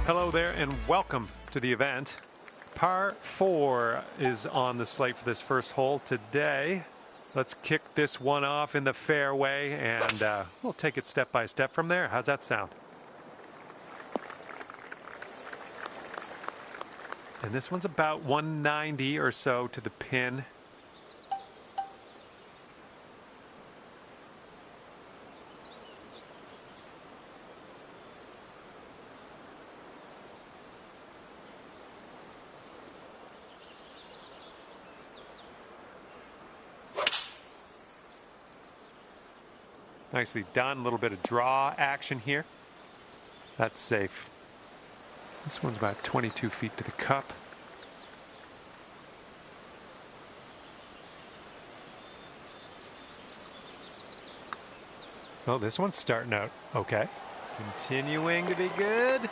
Hello there and welcome to the event. Par 4 is on the slate for this first hole today. Let's kick this one off in the fairway and we'll take it step by step from there. How's that sound? And this one's about 190 or so to the pin. Nicely done. A little bit of draw action here. That's safe. This one's about 22 feet to the cup. Oh, this one's starting out okay. Continuing to be good.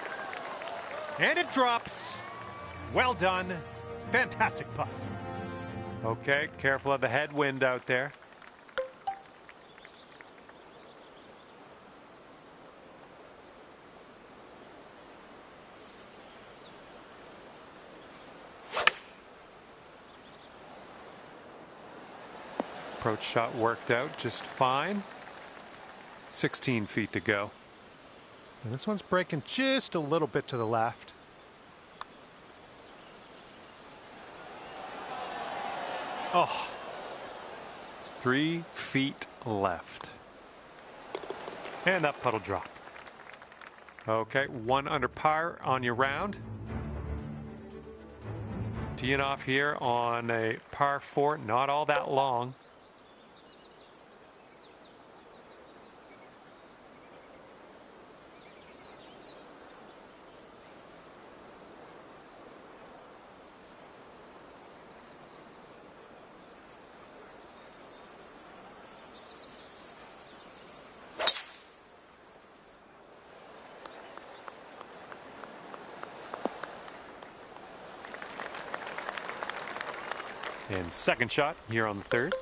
And it drops. Well done. Fantastic putt. Okay, careful of the headwind out there. Approach shot worked out just fine. 16 feet to go. And this one's breaking just a little bit to the left. Oh, 3 feet left. And that putt'll drop. Okay, 1 under par on your round. Teeing off here on a par 4, not all that long. And second shot here on the third.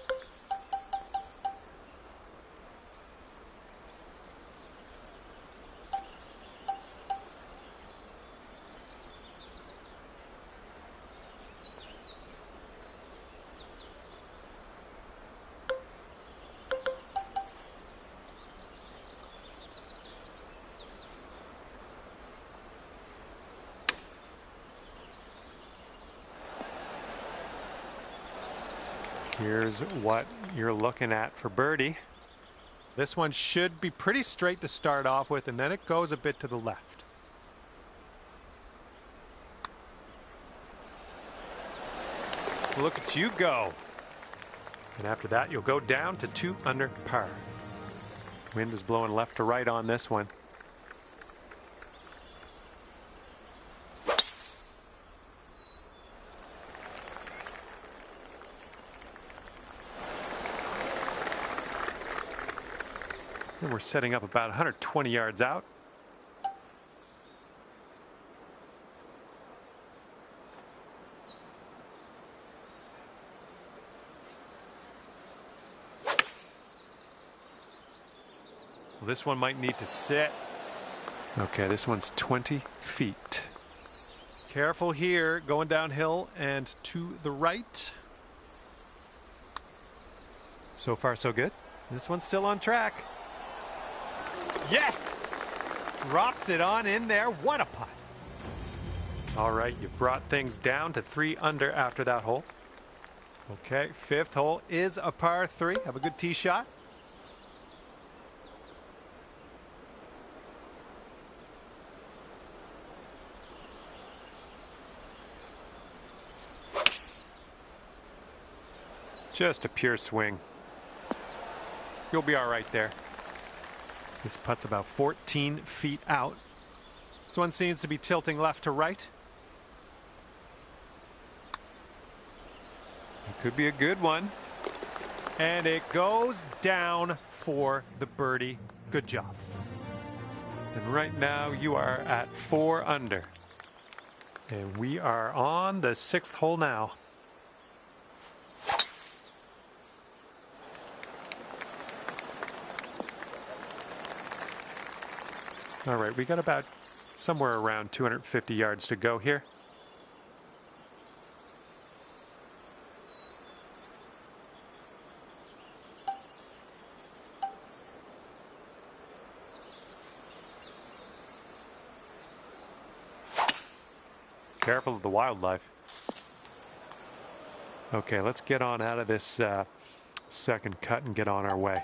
Here's what you're looking at for birdie. This one should be pretty straight to start off with, and then it goes a bit to the left. Look at you go. And after that, you'll go down to 2 under par. Wind is blowing left to right on this one. And we're setting up about 120 yards out. Well, this one might need to sit. Okay, this one's 20 feet. Careful here, going downhill and to the right. So far, so good. This one's still on track. Yes! Drops it on in there. What a putt. All right, you brought things down to 3 under after that hole. Okay, 5th hole is a par 3. Have a good tee shot. Just a pure swing. You'll be all right there. This putt's about 14 feet out. This one seems to be tilting left to right. It could be a good one. And it goes down for the birdie. Good job. And right now you are at 4 under. And we are on the 6th hole now. All right, we got about Somewhere around 250 yards to go here. Careful of the wildlife. Okay, let's get on out of this second cut and get on our way.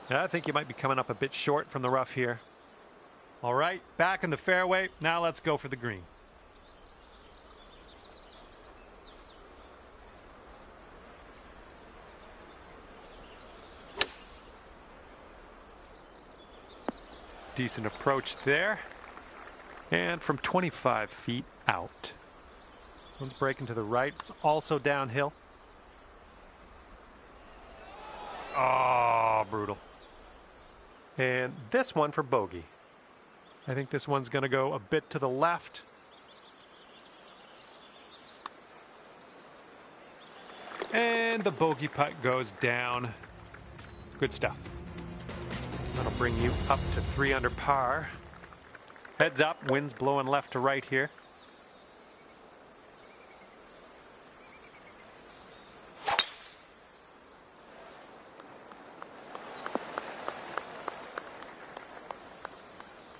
I think you might be coming up a bit short from the rough here. All right, back in the fairway. Now let's go for the green. Decent approach there. And from 25 feet out. This one's breaking to the right. It's also downhill. Oh, brutal. And this one for bogey. I think this one's going to go a bit to the left. And the bogey putt goes down. Good stuff. That'll bring you up to 3 under par. Heads up, wind's blowing left to right here.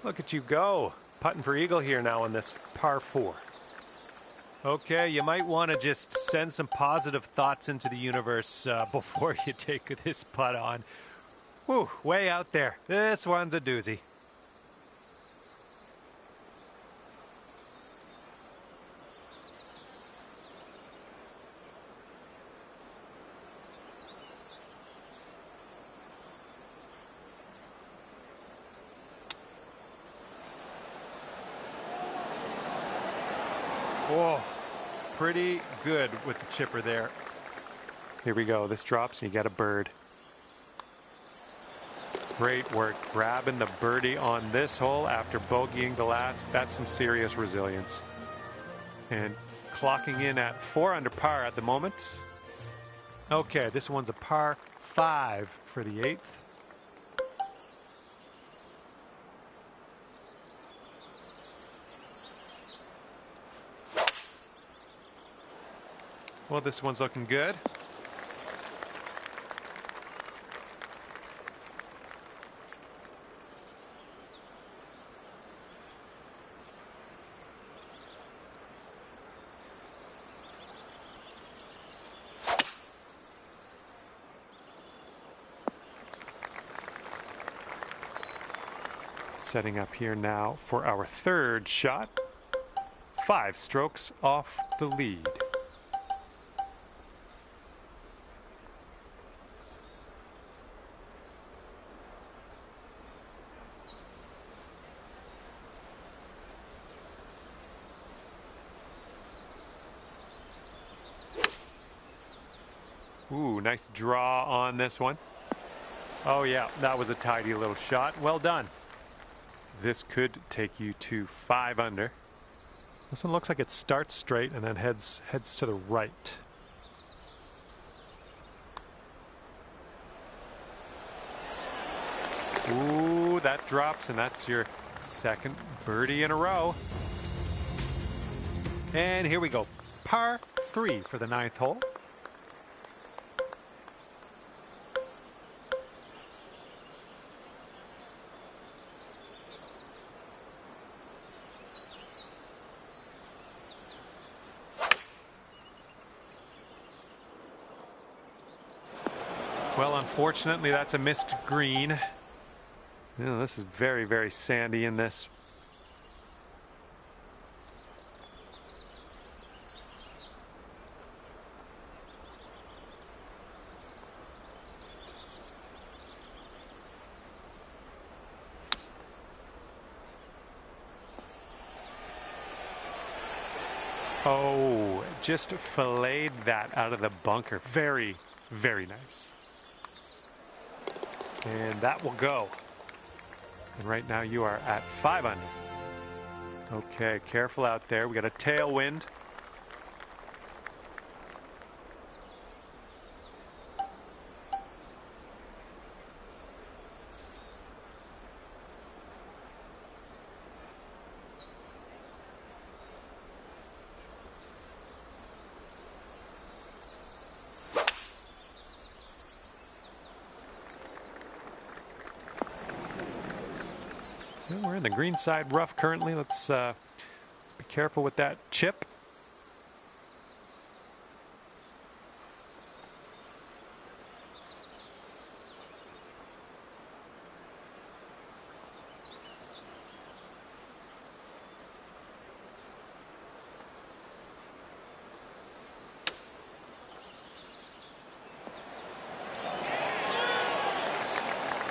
Look at you go. Putting for eagle here now on this par 4. Okay, you might want to just send some positive thoughts into the universe before you take this putt on. Whew, way out there. This one's a doozy. Oh, pretty good with the chipper there. Here we go. This drops and you get a bird. Great work grabbing the birdie on this hole after bogeying the last. That's some serious resilience. And clocking in at 4 under par at the moment. Okay, this one's a par 5 for the 8th. Well, this one's looking good. Setting up here now for our 3rd shot. 5 strokes off the lead. Ooh, nice draw on this one. Oh yeah, that was a tidy little shot. Well done. This could take you to 5 under. This one looks like it starts straight and then heads to the right. Ooh, that drops, and that's your 2nd birdie in a row. And here we go. Par 3 for the 9th hole. Well, unfortunately, that's a missed green. You know, this is very, very sandy in this. Oh, just filleted that out of the bunker. Very, very nice. And that will go. And right now you are at 5 under. Okay, careful out there. We got a tailwind. Well, we're in the green side rough currently. Let's be careful with that chip.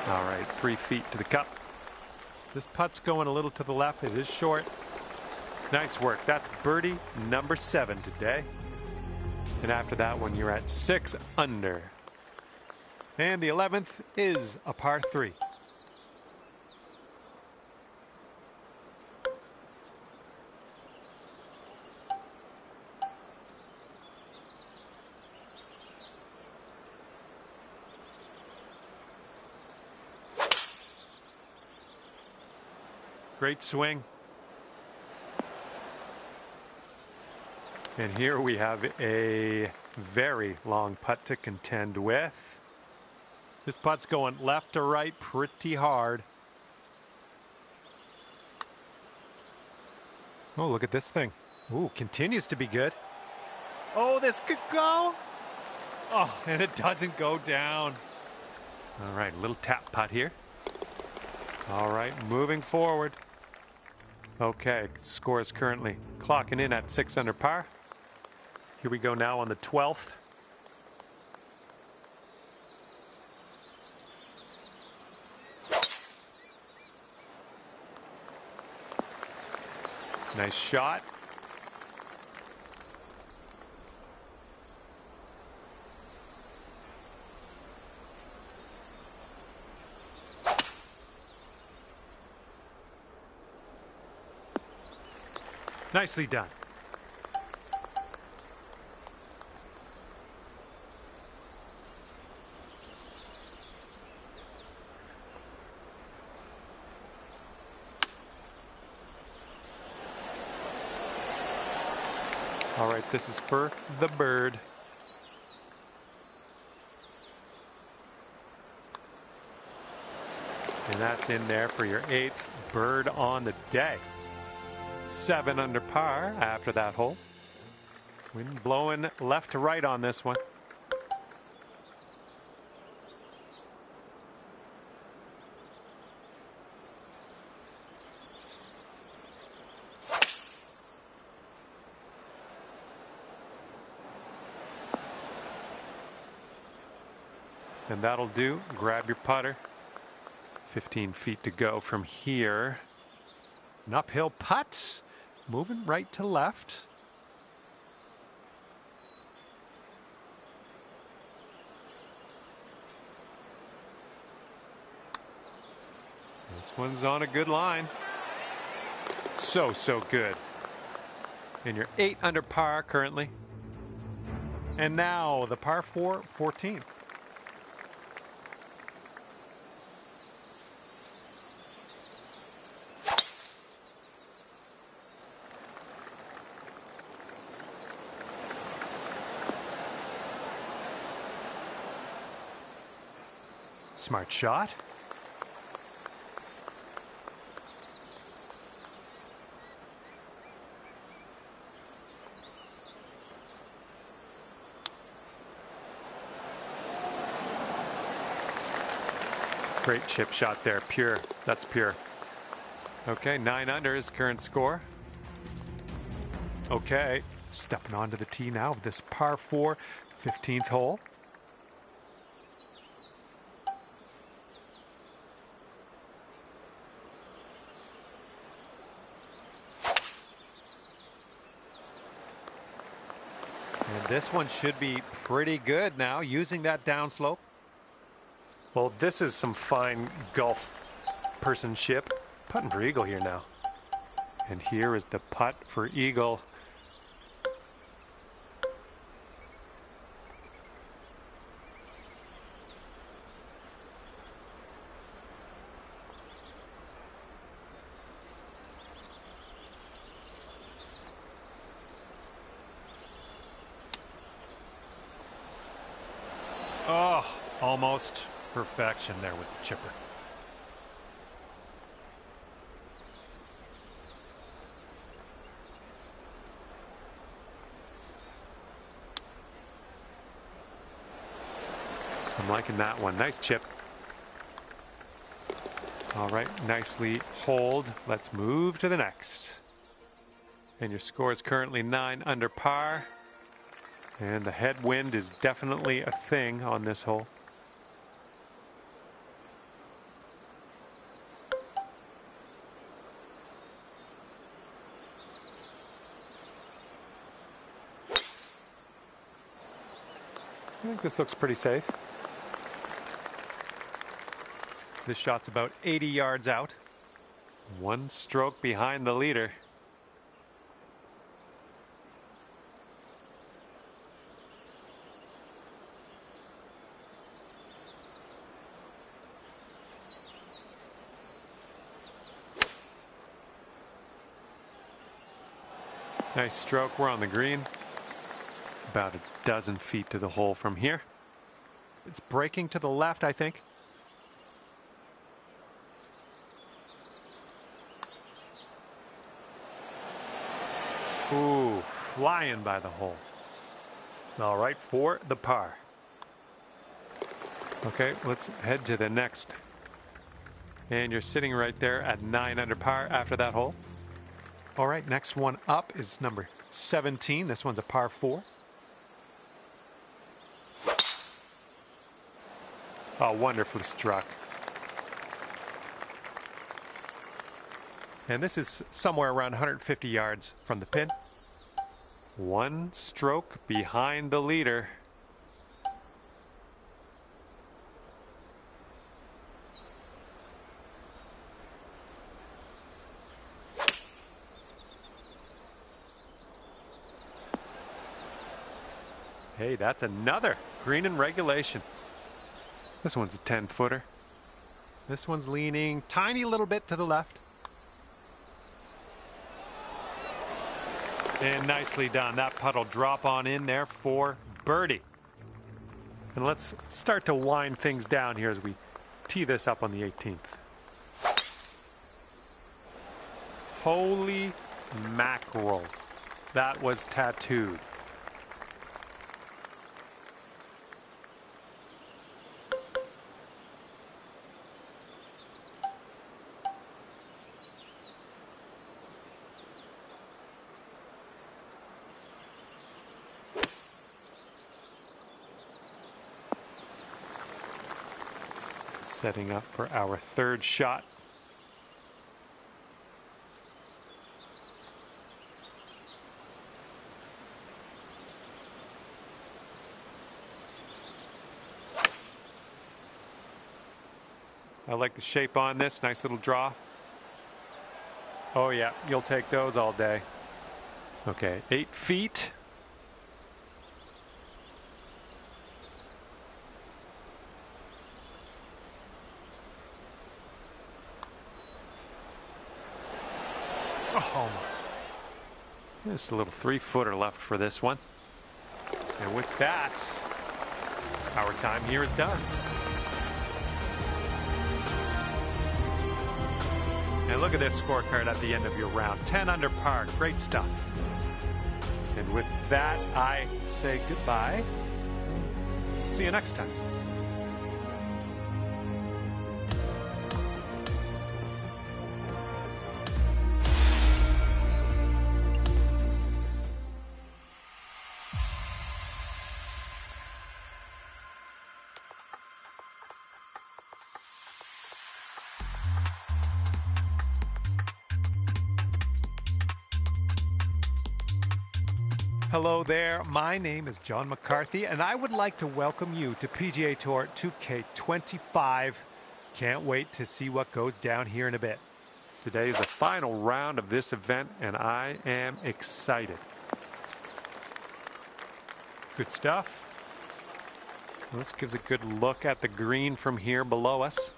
All right, 3 feet to the cup. This putt's going a little to the left. It is short. Nice work. That's birdie number 7 today. And after that one, you're at 6 under. And the 11th is a par 3. Great swing. And here we have a very long putt to contend with. This putt's going left to right pretty hard. Oh, look at this thing. Ooh, continues to be good. Oh, this could go. Oh, and it doesn't go down. All right, a little tap putt here. All right, moving forward. Okay, score is currently clocking in at 6 under par. Here we go now on the 12th. Nice shot. Nicely done. All right, this is for the bird. And that's in there for your 8th bird on the day. 7 under par after that hole. Wind blowing left to right on this one. And that'll do. Grab your putter. 15 feet to go from here. An uphill putt. Moving right to left. This one's on a good line. So good. And you're 8 under par currently. And now the par 4, 14th. Smart shot. Great chip shot there. Pure. That's pure. Okay, 9 under is current score. Okay, stepping onto the tee now with this par 4, 15th hole. And this one should be pretty good now, using that downslope. Well, this is some fine golf personship. Putting for eagle here now. And here is the putt for eagle. Oh, almost perfection there with the chipper. I'm liking that one. Nice chip. All right, nicely hold. Let's move to the next. And your score is currently 9 under par. And the headwind is definitely a thing on this hole. I think this looks pretty safe. This shot's about 80 yards out. 1 stroke behind the leader. Nice stroke. We're on the green. About a dozen feet to the hole from here. It's breaking to the left, I think. Ooh, flying by the hole. All right, for the par. Okay, let's head to the next. And you're sitting right there at 9 under par after that hole. All right, next one up is number 17. This one's a par 4. Oh, wonderfully struck. And this is somewhere around 150 yards from the pin. 1 stroke behind the leader. Hey, that's another green in regulation. This one's a 10-footer. This one's leaning tiny little bit to the left. And nicely done. That putt will drop on in there for birdie. And let's start to wind things down here as we tee this up on the 18th. Holy mackerel. That was tattooed. Setting up for our 3rd shot. I like the shape on this. Nice little draw. Oh yeah, you'll take those all day. Okay, 8 feet. Oh, almost. Just a little 3-footer left for this one. And with that, our time here is done. And look at this scorecard at the end of your round. 10 under par. Great stuff. And with that, I say goodbye. See you next time. Hello there, my name is John McCarthy, and I would like to welcome you to PGA Tour 2K25. Can't wait to see what goes down here in a bit. Today is the final round of this event, and I am excited. Good stuff. This gives a good look at the green from here below us.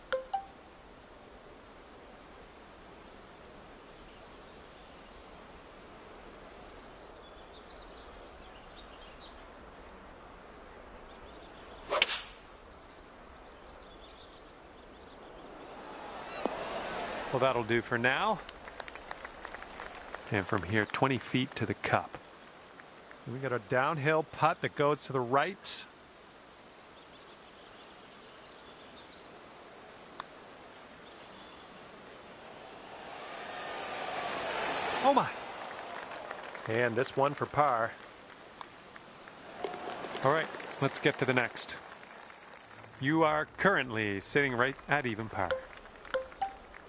Well, that'll do for now. And from here, 20 feet to the cup. We got a downhill putt that goes to the right. Oh my. And this one for par. All right, let's get to the next. You are currently sitting right at even par.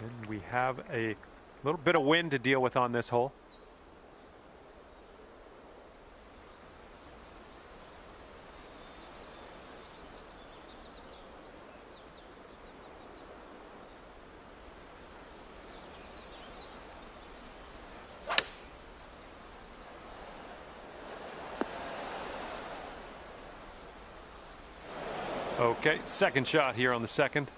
And we have a little bit of wind to deal with on this hole. Okay, second shot here on the second.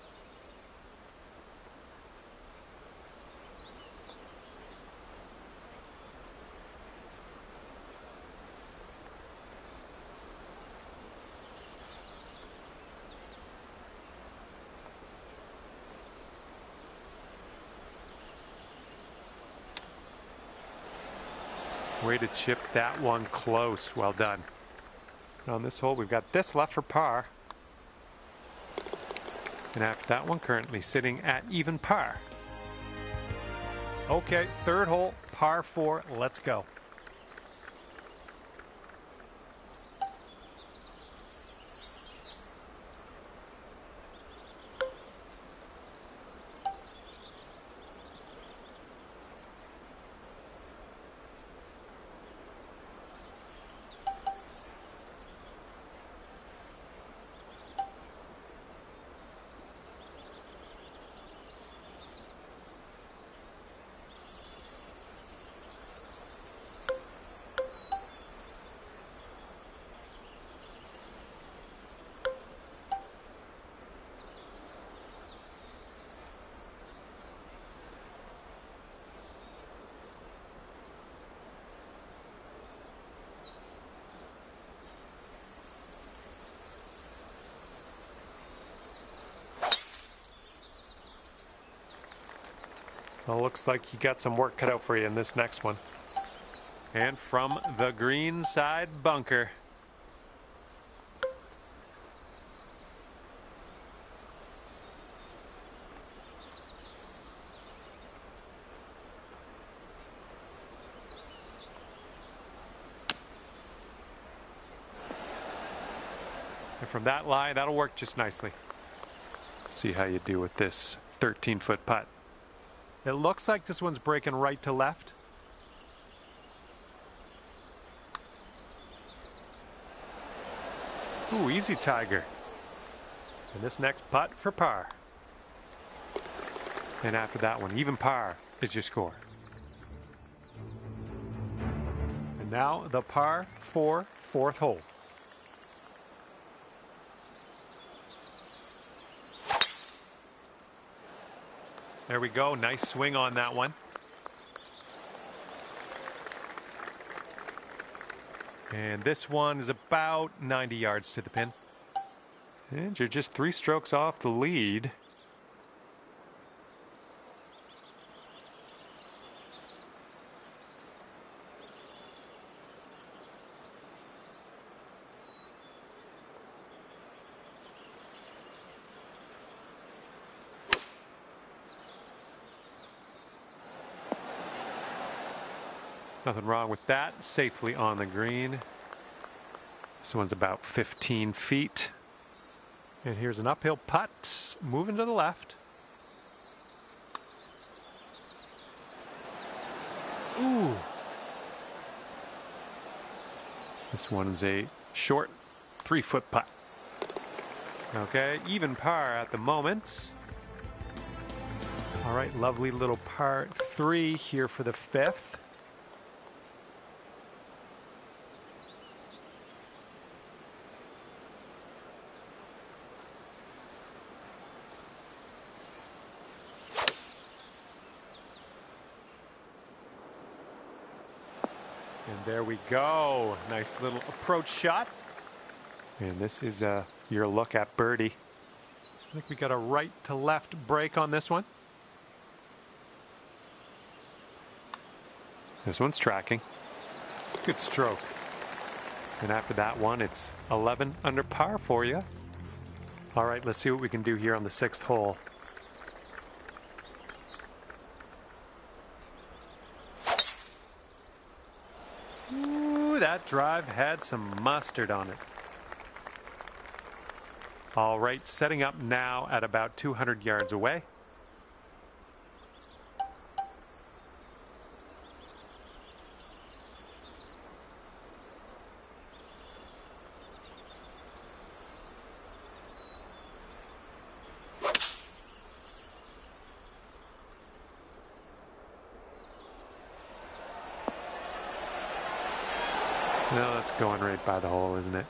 Way to chip that one close. Well done. On this hole, we've got this left for par. And after that one, currently sitting at even par. Okay, third hole, par 4. Let's go. Well, looks like you got some work cut out for you in this next one. And from the green side bunker. And from that line, that'll work just nicely. Let's see how you do with this 13-foot putt. It looks like this one's breaking right to left. Ooh, easy, Tiger. And this next putt for par. And after that one, even par is your score. And now the par 4 fourth hole. There we go. Nice swing on that one. And this one is about 90 yards to the pin. And you're just 3 strokes off the lead. Nothing wrong with that. Safely on the green. This one's about 15 feet. And here's an uphill putt. Moving to the left. Ooh. This one is a short 3-foot putt. Okay, even par at the moment. All right, lovely little par 3 here for the 5th. And there we go. Nice little approach shot. And this is your look at birdie. I think we got a right to left break on this one. This one's tracking. Good stroke. And after that one, it's 11 under par for you. All right, let's see what we can do here on the 6th hole. Ooh, that drive had some mustard on it. All right, setting up now at about 200 yards away. No, that's going right by the hole, isn't it?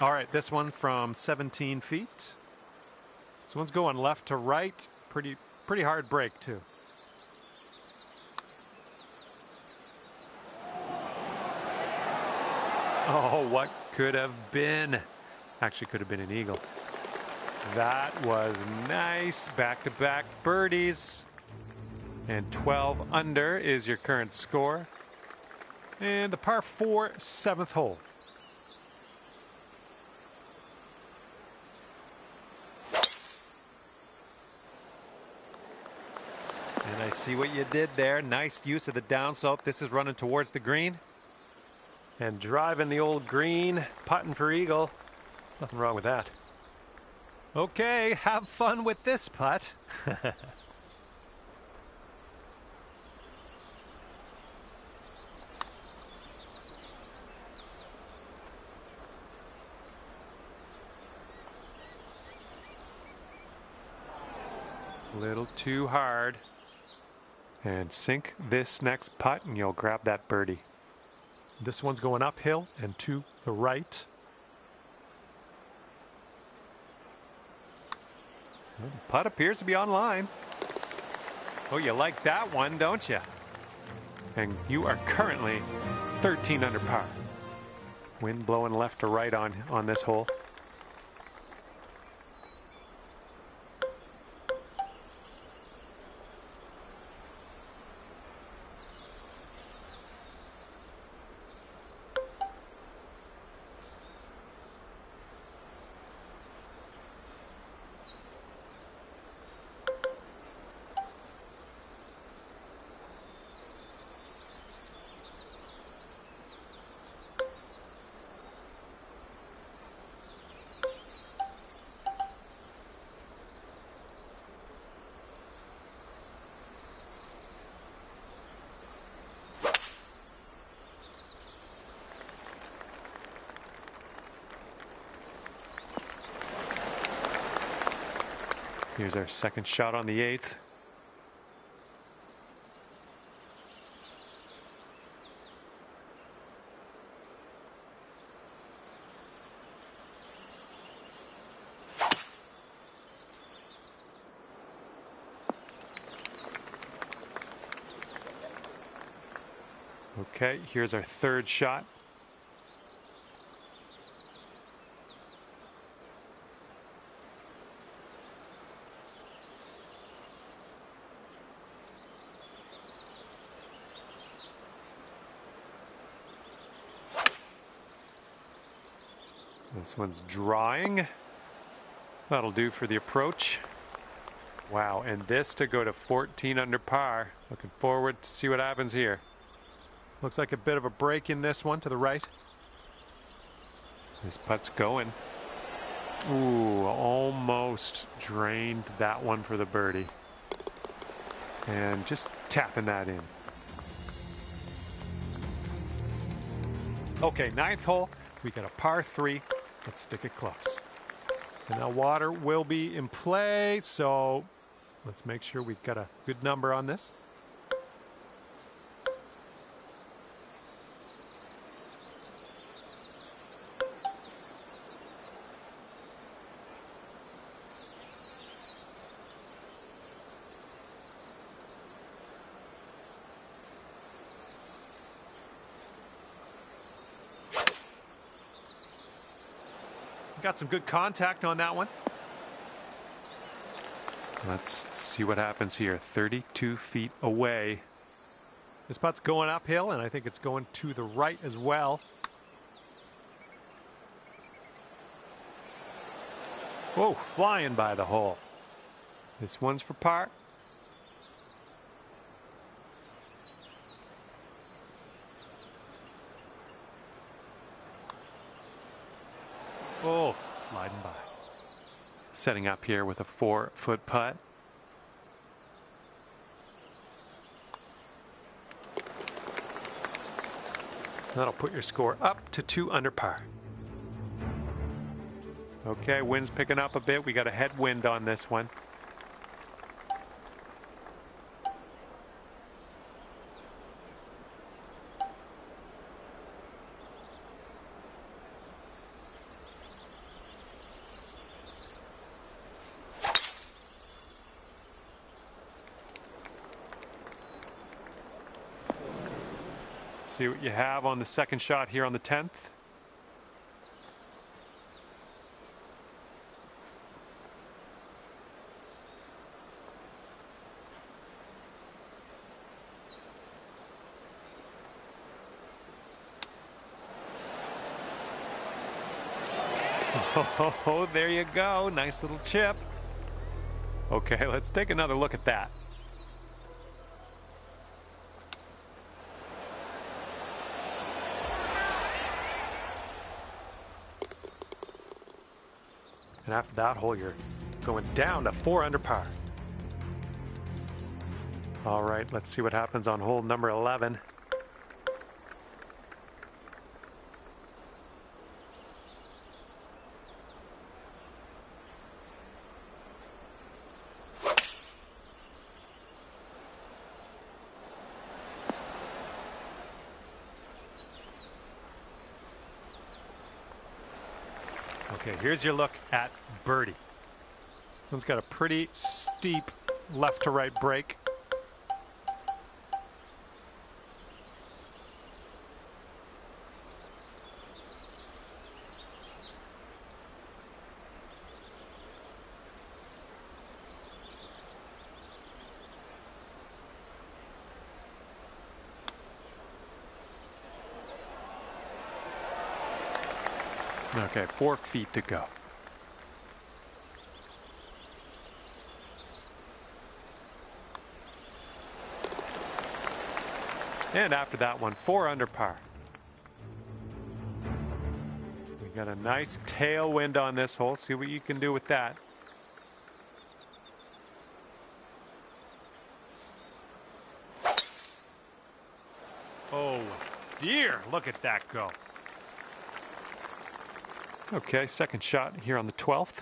All right, this one from 17 feet. This one's going left to right. Pretty hard break, too. Oh, what could have been? Actually, could have been an eagle. That was nice. Back-to-back birdies. And 12 under is your current score. And the par 4 7th hole. And I see what you did there. Nice use of the downslope. This is running towards the green. And driving the old green, putting for eagle. Nothing wrong with that. Okay, have fun with this putt. Little too hard. And sink this next putt and you'll grab that birdie. This one's going uphill and to the right. Well, the putt appears to be on line. Oh, you like that one, don't you? And you are currently 13 under par. Wind blowing left to right on this hole. Here's our second shot on the 8th. Okay, here's our third shot. This one's drawing. That'll do for the approach. Wow, and this to go to 14 under par. Looking forward to see what happens here. Looks like a bit of a break in this one to the right. This putt's going. Ooh, almost drained that one for the birdie. And just tapping that in. Okay, ninth hole. We got a par 3. Let's stick it close. And now water will be in play, so let's make sure we've got a good number on this. Got some good contact on that one. Let's see what happens here. 32 feet away. This putt's going uphill, and I think it's going to the right as well. Whoa, flying by the hole. This one's for par. Oh, sliding by. Setting up here with a 4-foot putt. That'll put your score up to 2 under par. Okay, wind's picking up a bit. We got a headwind on this one. See what you have on the second shot here on the 10th. Oh, there you go. Nice little chip. Okay, let's take another look at that. And after that hole, you're going down to 4 under par. All right, let's see what happens on hole number 11. Okay, here's your look at birdie. This one's got a pretty steep left to right break. Okay, 4 feet to go. And after that one, 4 under par. We got a nice tailwind on this hole. See what you can do with that. Oh dear, look at that go. Okay, second shot here on the 12th.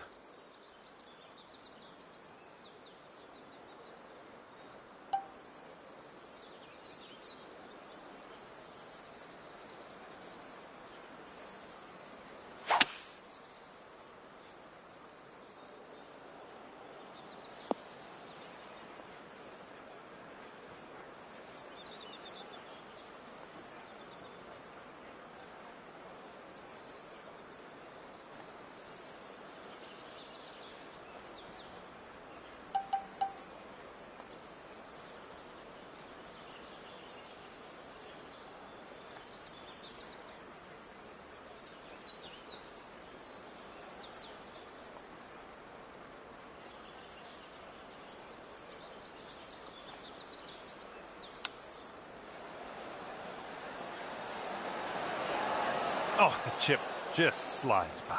Oh, the chip just slides by.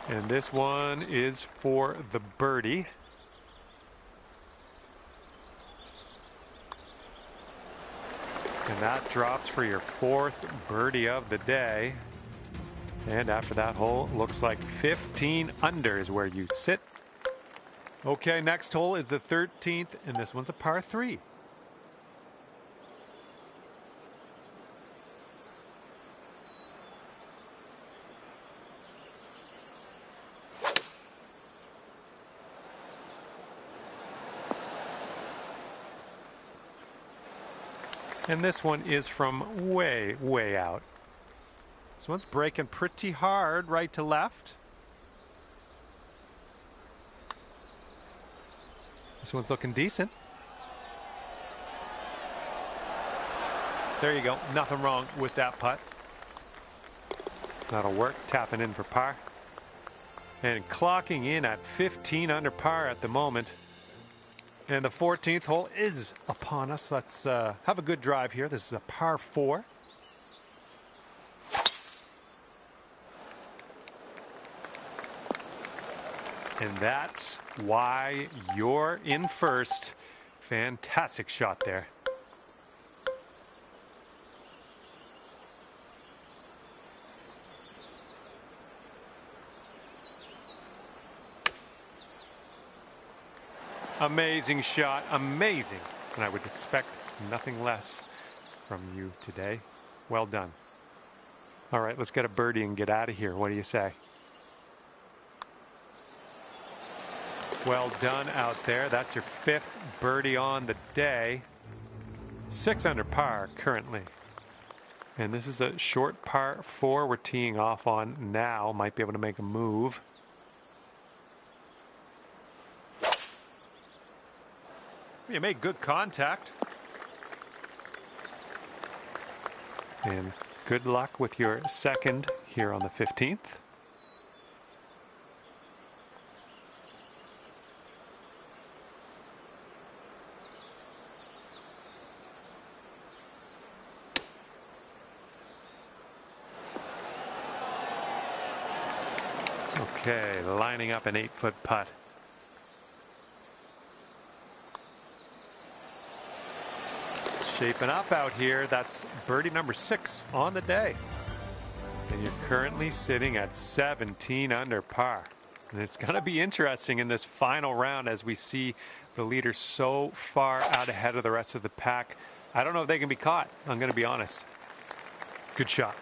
And this one is for the birdie. And that drops for your fourth birdie of the day. And after that hole, looks like 15 under is where you sit. Okay, next hole is the 13th, and this one's a par 3. And this one is from way, way out. This one's breaking pretty hard right to left. This one's looking decent. There you go. Nothing wrong with that putt. That'll work. Tapping in for par. And clocking in at 15 under par at the moment. And the 14th hole is upon us. Let's have a good drive here. This is a par 4. And that's why you're in first. Fantastic shot there. Amazing shot, amazing. And I would expect nothing less from you today. Well done. All right, let's get a birdie and get out of here. What do you say? Well done out there. That's your 5th birdie on the day. 6 under par currently. And this is a short par 4 we're teeing off on now. Might be able to make a move. You made good contact. And good luck with your 2nd here on the 15th. Okay, lining up an 8-foot putt. Shaping up out here. That's birdie number 6 on the day. And you're currently sitting at 17 under par. And it's going to be interesting in this final round as we see the leaders so far out ahead of the rest of the pack. I don't know if they can be caught. I'm going to be honest. Good shot.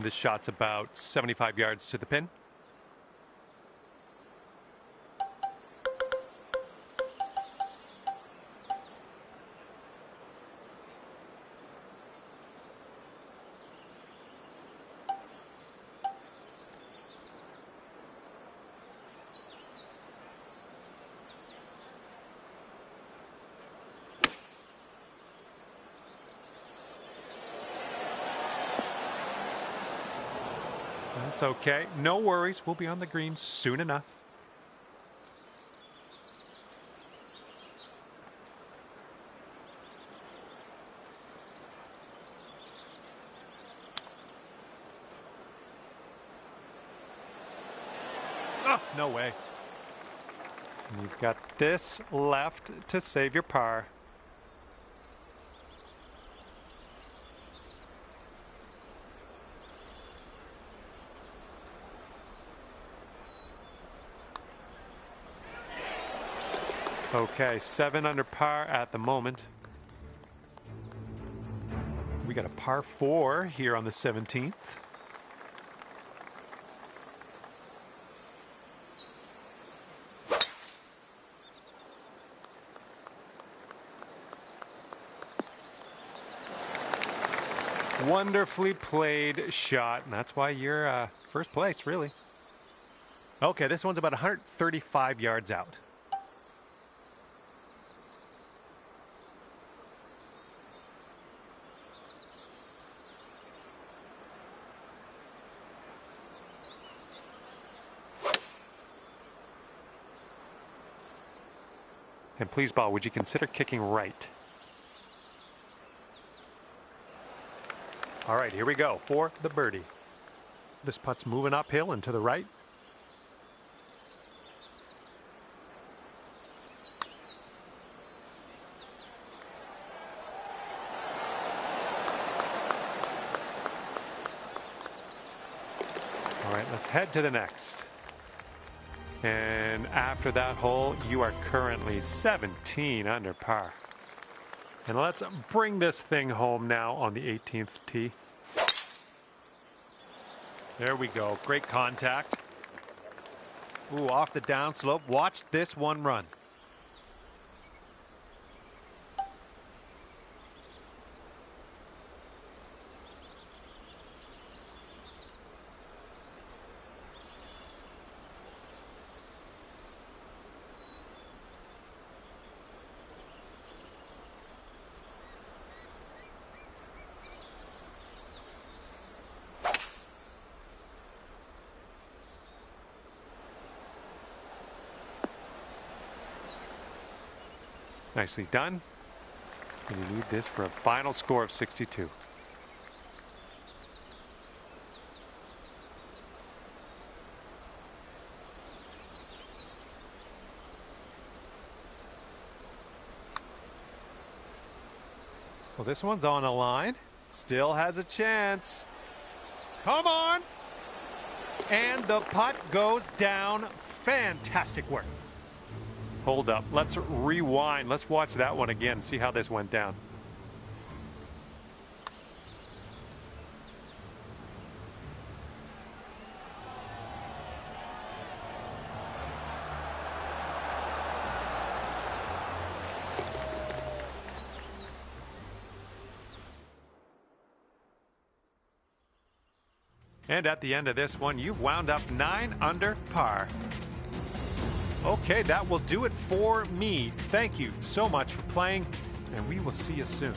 This shot's about 75 yards to the pin. That's okay. No worries. We'll be on the green soon enough. Oh, no way. And you've got this left to save your par. Okay, 7 under par at the moment. We got a par 4 here on the 17th. Wonderfully played shot, and that's why you're first place, really. Okay, this one's about 135 yards out. And please, ball, would you consider kicking right? All right, here we go for the birdie. This putt's moving uphill and to the right. Let's head to the next. And after that hole, you are currently 17 under par. And let's bring this thing home now on the 18th tee. There we go. Great contact. Ooh, off the downslope. Watch this one run. Nicely done. And you need this for a final score of 62. Well, this one's on a line. Still has a chance. Come on. And the putt goes down. Fantastic work. Hold up. Let's rewind. Let's watch that one again. See how this went down. And at the end of this one, you've wound up 9 under par. Okay, that will do it for me. Thank you so much for playing, and we will see you soon.